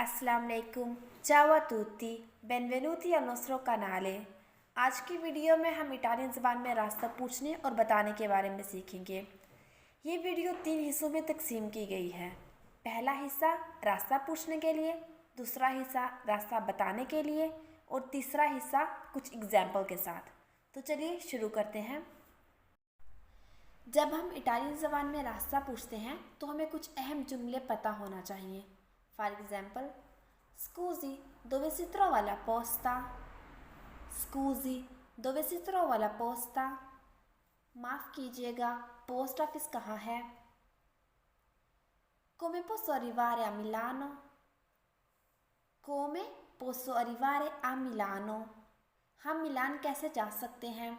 Assalamu alaikum, ciao a tutti, benvenuti al nostro canale। आज की video में हम इटालियन ज़बान में रास्ता पूछने और बताने के बारे में सीखेंगे। ये वीडियो 3 हिस्सों में तकसीम की गई है। पहला हिस्सा रास्ता पूछने के लिए, दूसरा हिस्सा रास्ता बताने के लिए और तीसरा हिस्सा कुछ एग्जाम्पल के साथ। तो चलिए शुरू करते हैं। जब हम इटालियन ज़बान में रास्ता पूछते हैं तो हमें कुछ अहम जुमले पता होना चाहिए। फॉर एग्जाम्पल, स्कूज़ी dove si trova la posta? स्कूज़ी dove si trova la posta? माफ़ कीजिएगा, पोस्ट ऑफिस कहाँ है? Come posso arrivare a Milano? Come posso arrivare a Milano? हम मिलान कैसे जा सकते हैं?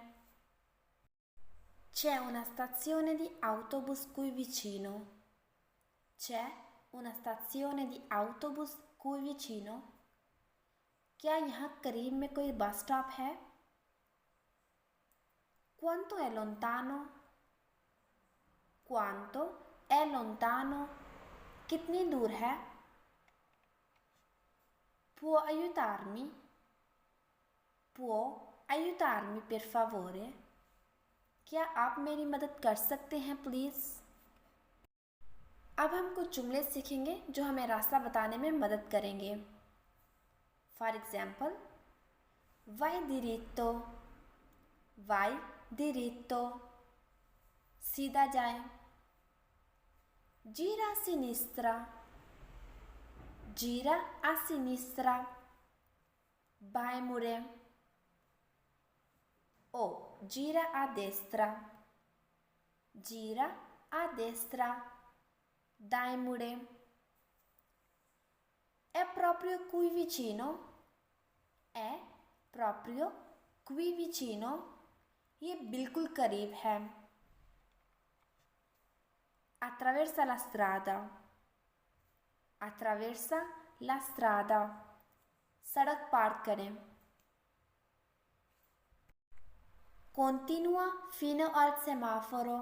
C'è una stazione di autobus qui vicino. C'è una stazione di autobus qui vicino. क्या यहाँ करीब में कोई बस स्टॉप है? Quanto è lontano? Quanto è lontano? कितनी दूर है? Può aiutarmi? Può aiutarmi per favore? क्या आप मेरी मदद कर सकते हैं प्लीज़? अब हम कुछ जुमले सीखेंगे जो हमें रास्ता बताने में मदद करेंगे। For example, vai diritto, vai diritto, सीधा जाएं। gira a sinistra, gira a sinistra, बाएं मुड़ें। o gira a destra, gira a destra, दाएं मुड़ें। È proprio qui vicino? È proprio qui vicino? ये बिल्कुल करीब है। Attraversa la strada, attraversa la strada, सड़क पार करें। Continua fino al semaforo,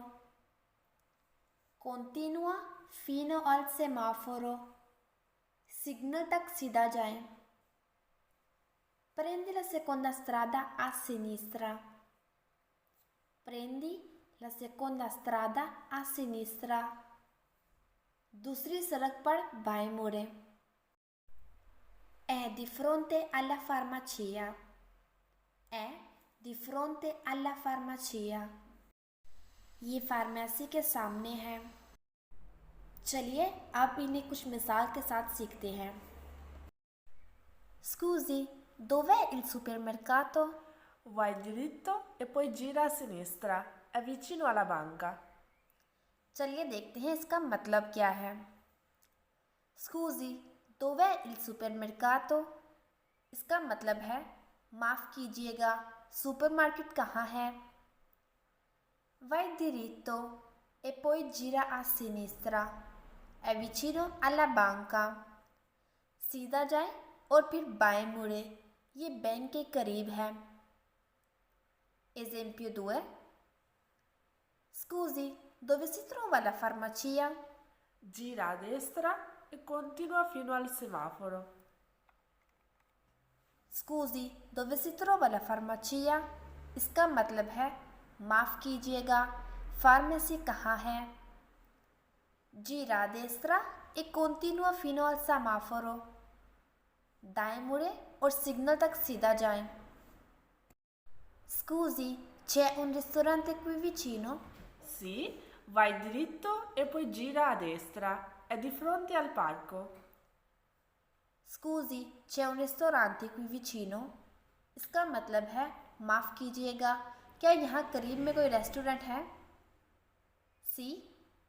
continua fino al semaforo, signal तक सीधा जाएं। Prendi la seconda strada a sinistra, prendi la seconda strada a sinistra, दूसरी सड़क पर बाएं मुड़ें। È di fronte alla farmacia, è di fronte alla farmacia, ये फार्मेसी के सामने है। चलिए अब इन्हें कुछ मिसाल के साथ सीखते हैं। Scusi, dov'è il supermercato? Vai diritto e poi gira a sinistra, è vicino alla banca. चलिए देखते हैं इसका मतलब क्या है। Scusi, dov'è il supermercato? इसका मतलब है माफ़ कीजिएगा, सुपरमार्केट कहाँ है? Vai diritto e poi gira a sinistra, è vicino alla banca. सीधा जाए और फिर बाएं मुड़े, ये बैंक के करीब है। Esempio 2. Scusi, dove si trova la farmacia? Gira a destra e continua fino al semaforo. Scusi, dove si trova la farmacia? इसका मतलब है माफ़ कीजिएगा, फार्मेसी कहाँ है? Gira a destra e continua fino al semaforo, दाएं मुड़े और सिग्नल तक सीधा जाएं। Scusi, c'è un ristorante qui vicino? Sì, vai diritto e poi gira a destra, è di fronte al parco. Scusi, c'è un ristorante qui vicino? इसका मतलब है माफ़ कीजिएगा, क्या यहाँ करीब में कोई रेस्टोरेंट है? Sì,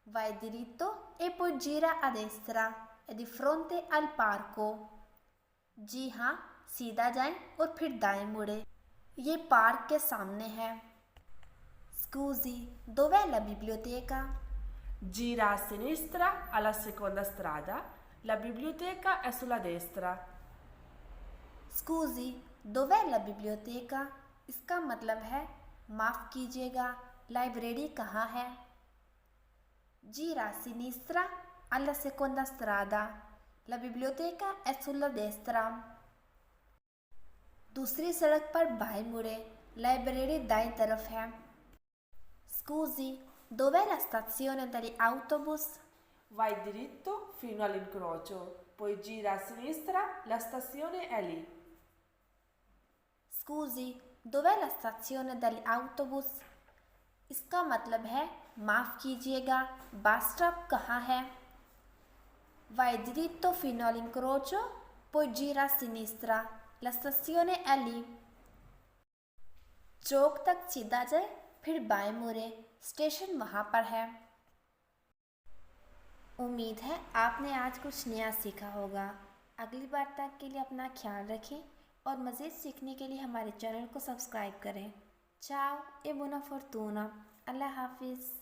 vai diritto e poi gira a destra, è di fronte al parco. जी हाँ, सीधा जाएं और फिर दाएं मुड़े, ये पार्क के सामने है। Scusi, dov'è la biblioteca? Gira a sinistra alla seconda strada, la biblioteca è sulla destra. Scusi, dov'è la biblioteca? इसका मतलब है माफ़ कीजिएगा, लाइब्रेरी कहाँ है? Gira a sinistra alla seconda strada, La biblioteca è sulla destra. दूसरी सड़क पर बाएं मुड़े, लाइब्रेरी दाईं तरफ है. Scusi, dov'è la stazione degli autobus? Vai diritto fino all'incrocio, poi gira a sinistra, la stazione è lì. Scusi, dov'è la stazione degli autobus? इसका मतलब है माफ़ कीजिएगा, बस स्टॉप कहाँ है. Vai diritto fino all'incrocio, poi gira a sinistra. La stazione è lì. चौक तक सीधा जाए, फिर बाएं मुड़े, स्टेशन वहाँ पर है. उम्मीद है आपने आज कुछ नया सीखा होगा. अगली बार तक के लिए अपना ख्याल रखें और मज़ीद सीखने के लिए हमारे चैनल को सब्सक्राइब करें. चाओ ए बुना फॉर्तूना. अल्लाह हाफिज़.